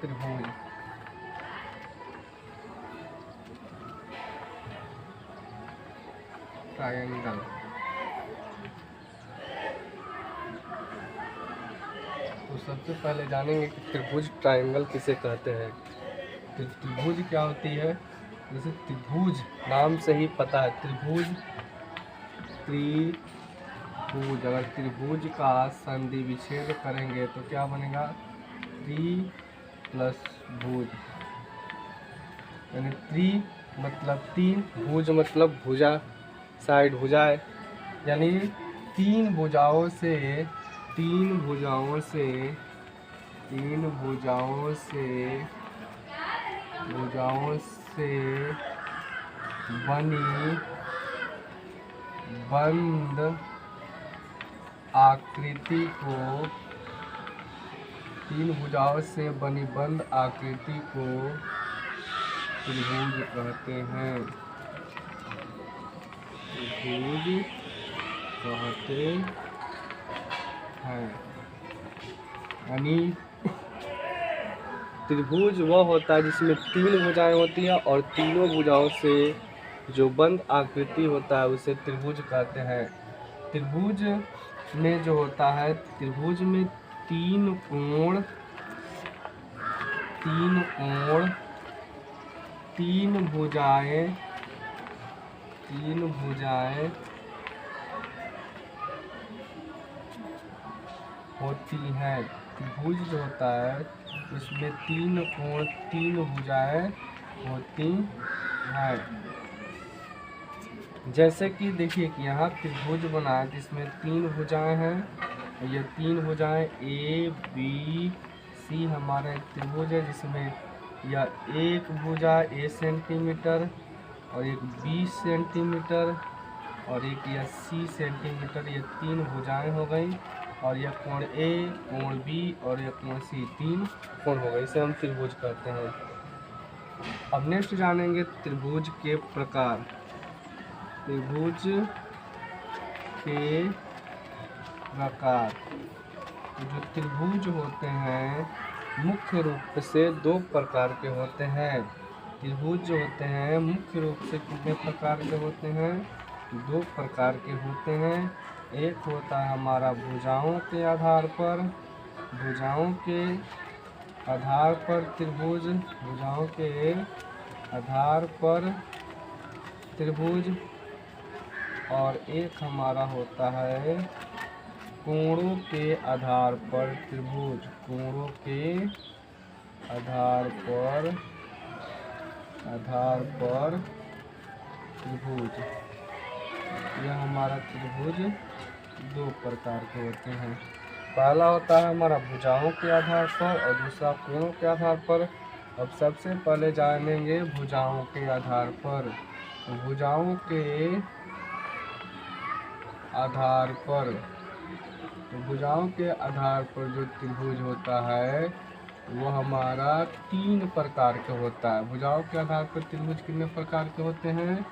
त्रिभुज। ट्रायंगल। तो सबसे पहले जानेंगे कि त्रिभुज ट्रायंगल किसे कहते हैं। त्रिभुज क्या होती है? जैसे त्रिभुज नाम से ही पता है, त्रिभुज अगर त्रिभुज का संधि विच्छेद करेंगे तो क्या बनेगा? त्रि प्लस भुज, यानी त्रि मतलब तीन, भुज मतलब भुजा, साइड भुजाएं, यानी तीन भुजाओं से बनी बंद आकृति को, तीन भुजाओं से बनी बंद आकृति को त्रिभुज कहते हैं। त्रिभुज कहते हैं। यानी त्रिभुज वह होता है जिसमें तीन भुजाएं होती हैं और तीनों भुजाओं से जो बंद आकृति होता है उसे त्रिभुज कहते हैं। त्रिभुज में जो होता है, त्रिभुज में तीन कोण, तीन भुजाएं होती हैं। त्रिभुज जो होता है उसमें तीन कोण, तीन भुजाएं होती हैं। जैसे कि देखिए कि यहाँ त्रिभुज बना है जिसमें तीन भुजाएं हैं। ये तीन भुजाएं ए बी सी हमारा एक त्रिभुज है, जिसमें यह एक भुजा ए सेंटीमीटर और एक 20 सेंटीमीटर और एक यह सी सेंटीमीटर, ये तीन भुजाएं हो गई। और यह कोण ए, कोण बी और यह कोण सी, तीन कोण हो गए, इसे हम त्रिभुज कहते हैं। अब नेक्स्ट जानेंगे त्रिभुज के प्रकार। त्रिभुज के प्रकार, जो त्रिभुज होते हैं मुख्य रूप से दो प्रकार के होते हैं। त्रिभुज जो होते हैं मुख्य रूप से कितने प्रकार के होते हैं? दो प्रकार के होते हैं। एक होता है हमारा भुजाओं के आधार पर, त्रिभुज, भुजाओं के आधार पर त्रिभुज, और एक हमारा होता है कोणों के आधार पर त्रिभुज, कोणों के आधार पर त्रिभुज। यह हमारा त्रिभुज दो प्रकार के होते हैं। पहला होता है हमारा भुजाओं के आधार पर और दूसरा कोणों के आधार पर। अब सबसे पहले जानेंगे भुजाओं के आधार पर। भुजाओं के आधार पर, तो भुजाओं के आधार पर जो त्रिभुज होता है वो हमारा तीन प्रकार के होता है। भुजाओं के आधार पर त्रिभुज कितने प्रकार के होते हैं?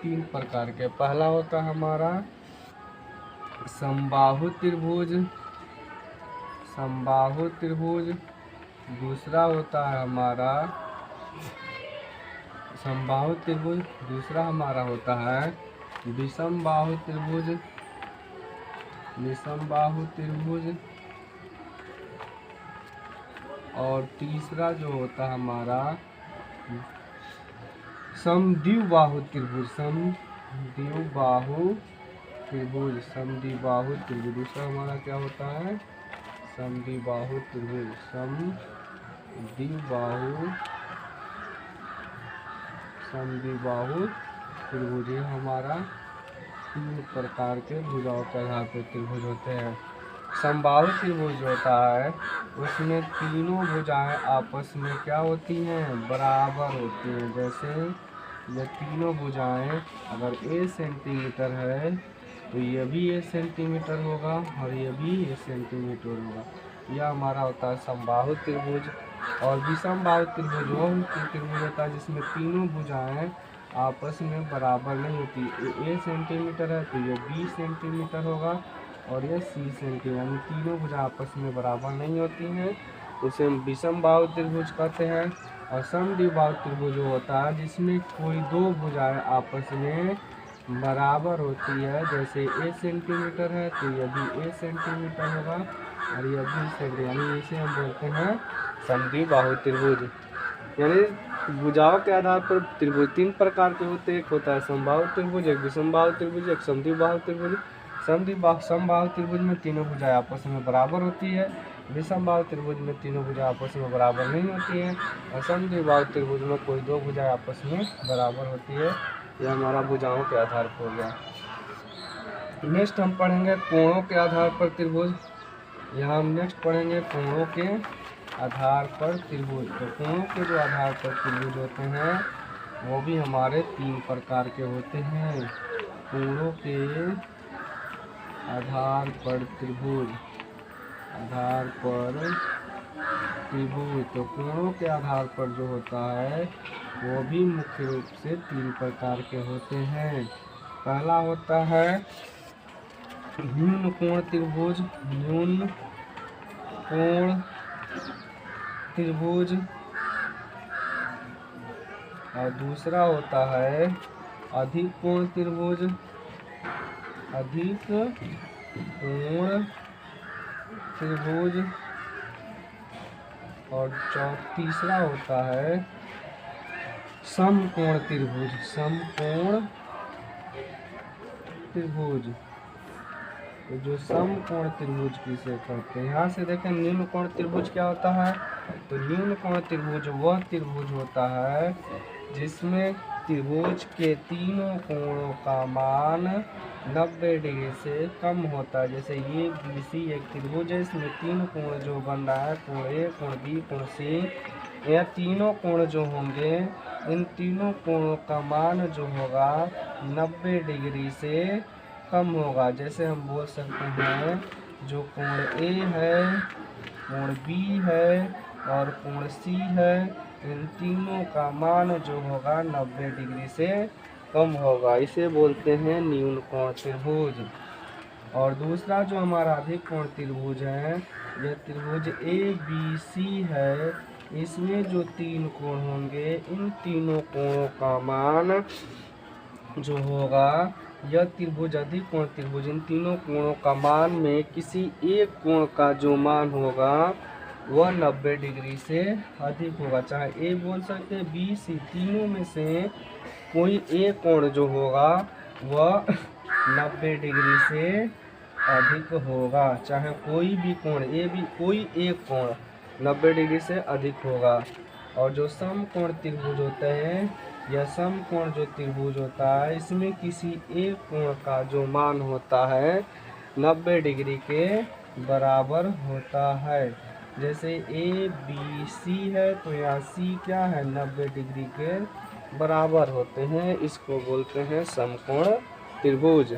तीन प्रकार के। पहला होता है हमारा समबाहु त्रिभुज, दूसरा होता है हमारा समबाहु त्रिभुज, दूसरा हमारा होता है विषमबाहु त्रिभुज, और तीसरा जो होता है हमारा समद्विबाहु त्रिभुज। दूसरा हमारा क्या होता है? समद्विबाहु त्रिभुज। ये हमारा तीन प्रकार के भुजाओं के आधार पर त्रिभुज होते हैं। समबाहु त्रिभुज होता है उसमें तीनों भुजाएं आपस में क्या होती हैं? बराबर होती हैं। जैसे ये तीनों भुजाएं अगर a सेंटीमीटर है तो ये भी a सेंटीमीटर होगा और ये भी a सेंटीमीटर होगा। यह हमारा होता है समबाहु त्रिभुज। और विषमबाहु त्रिभुज वो त्रिभुज होता है जिसमें तीनों भुजाएं आपस में बराबर नहीं होती। ये a सेंटीमीटर है तो ये b सेंटीमीटर होगा और ये c सेंटीमीटर, यानी तीनों भुजा आपस में बराबर नहीं होती हैं। उसे हम विषम बाहु त्रिभुज कहते हैं। और समद्विबाहु त्रिभुज वो होता है जिसमें कोई दो भुजाएं आपस में बराबर होती है। जैसे ए सेंटीमीटर है तो यह भी ए सेंटीमीटर होगा और यह भी सेंटीमीटर, यानी इसे हम बोलते हैं समद्विबाहु त्रिभुज। यानी भुजाओं के आधार पर त्रिभुज तीन प्रकार के होते हैं। एक होता है समबाहु त्रिभुज, एक विषमबाहु त्रिभुज, एक समद्विबाहु त्रिभुज। समबाहु त्रिभुज में तीनों भुजाएं आपस में बराबर होती है। विषमबाहु त्रिभुज में तीनों भुजाएं आपस में बराबर नहीं होती है। और समद्विबाहु त्रिभुज में कोई दो भुजाएं आपस में बराबर होती है। यह हमारा भुजाओं के आधार पर हो गया। नेक्स्ट हम पढ़ेंगे कोणों के आधार पर त्रिभुज। यहाँ हम नेक्स्ट पढ़ेंगे कोणों के आधार पर त्रिभुज। तो कोणों के जो आधार पर त्रिभुज होते हैं वो भी हमारे तीन प्रकार के होते हैं। कोणों के आधार पर त्रिभुज, आधार पर त्रिभुज। तो कोणों के आधार पर जो होता है वो भी मुख्य रूप से तीन प्रकार के होते हैं। पहला होता है न्यून कोण त्रिभुज, न्यून कोण त्रिभुज। और दूसरा होता है अधिक कोण त्रिभुज, अधिक कोण त्रिभुज। और तीसरा होता है समकोण त्रिभुज, समकोण त्रिभुज। तो जो समकोण त्रिभुज किसे कहते हैं, यहाँ से देखें न्यून कोण त्रिभुज क्या होता है। तो न्यून कोण त्रिभुज वह त्रिभुज होता है जिसमें त्रिभुज के तीनों कोणों का मान 90 डिग्री से कम होता है। जैसे ये BC एक त्रिभुज है, इसमें तीन कोण जो बन रहा है, कोण A, कोण B, कोण C, यह तीनों कोण जो होंगे इन तीनों कोणों का मान जो होगा 90 डिग्री से कम होगा। जैसे हम बोल सकते हैं जो कोण A है, कोण B है और कोण C है, इन तीनों का मान जो होगा 90 डिग्री से कम होगा। इसे बोलते हैं न्यून कोण त्रिभुज। और दूसरा जो हमारा अधिक कोण त्रिभुज है, यह त्रिभुज ABC है। इसमें जो तीन कोण होंगे इन तीनों कोणों का मान जो होगा, यह त्रिभुज अधिक कोण त्रिभुज, इन तीनों कोणों का मान में किसी एक कोण का जो मान होगा वह 90 डिग्री से अधिक होगा। चाहे A बोल सकते हैं, B, C, तीनों में से कोई एक कोण जो होगा वह 90 डिग्री से अधिक होगा। चाहे कोई भी कोण कोई एक कोण 90 डिग्री से अधिक होगा। और जो समकोण त्रिभुज होते हैं, यह समकोण जो त्रिभुज होता है इसमें किसी एक कोण का जो मान होता है 90 डिग्री के बराबर होता है। जैसे ABC है तो यहाँ C क्या है, 90 डिग्री के बराबर होते हैं। इसको बोलते हैं समकोण त्रिभुज।